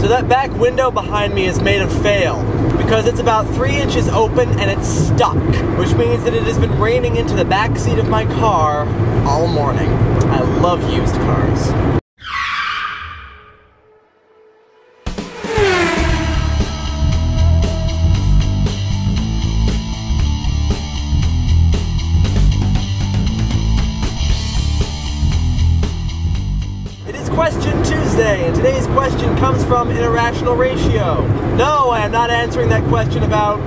So that back window behind me is made of fail because it's about 3 inches open and it's stuck, which means that it has been raining into the back seat of my car all morning. I love used cars. Question Tuesday, and today's question comes from An Irrational Ratio. No, I am not answering that question about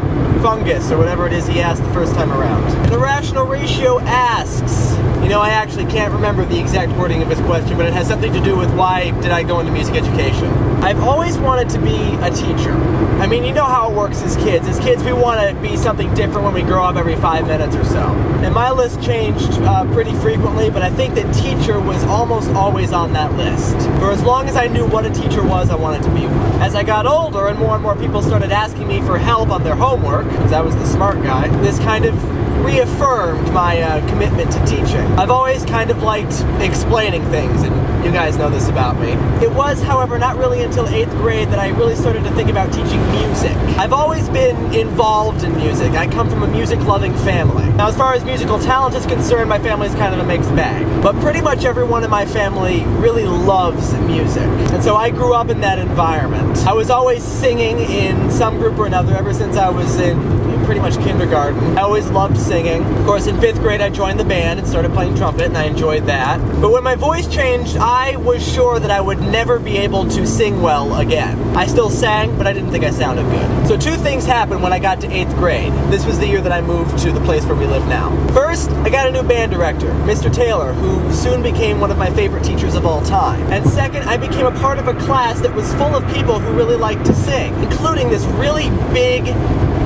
fungus or whatever it is he asked the first time around. An Irrational Ratio asks, I actually can't remember the exact wording of his question, but it has something to do with why did I go into music education. I've always wanted to be a teacher. I mean, you know how it works as kids. As kids, we want to be something different when we grow up every 5 minutes or so. And my list changed pretty frequently, but I think that teacher was almost always on that list. For as long as I knew what a teacher was, I wanted to be one. As I got older and more people started asking me for help on their homework, because I was the smart guy, this kind of reaffirmed my commitment to teaching. I've always kind of liked explaining things, and you guys know this about me. It was, however, not really until 8th grade that I really started to think about teaching music. I've always been involved in music. I come from a music-loving family. Now, as far as musical talent is concerned, my family's kind of a mixed bag. But pretty much everyone in my family really loves music. And so I grew up in that environment. I was always singing in some group or another ever since I was in pretty much kindergarten. I always loved singing. Of course, in 5th grade, I joined the band and started playing trumpet, and I enjoyed that. But when my voice changed, I was sure that I would never be able to sing well again. I still sang, but I didn't think I sounded good. So 2 things happened when I got to 8th grade. This was the year that I moved to the place where we live now. First, I got a new band director, Mr. Taylor, who soon became one of my favorite teachers of all time. And second, I became a part of a class that was full of people who really liked to sing, including this really big,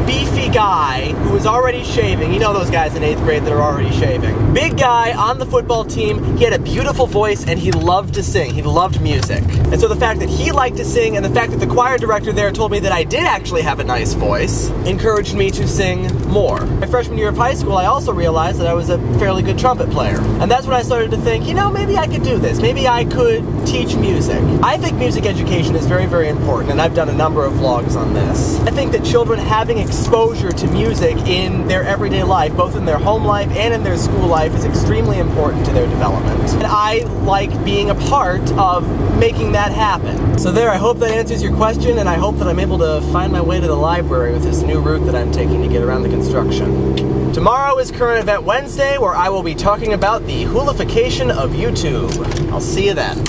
beefy guy who was already shaving. You know those guys in 8th grade that are already shaving. Big guy on the football team. He had a beautiful voice and he loved to sing. He loved music. And so the fact that he liked to sing and the fact that the choir director there told me that I did actually have a nice voice encouraged me to sing more. My freshman year of high school, I also realized that I was a fairly good trumpet player. And that's when I started to think, maybe I could do this. Maybe I could teach music. I think music education is very, very important, and I've done a number of vlogs on this. I think that children having exposure to music in their everyday life, both in their home life and in their school life, is extremely important to their development. And I like being a part of making that happen. So there, I hope that answers your question, and I hope that I'm able to find my way to the library with this new route that I'm taking to get around the construction. Tomorrow is Current Event Wednesday, where I will be talking about the hoolification of YouTube. I'll see you then.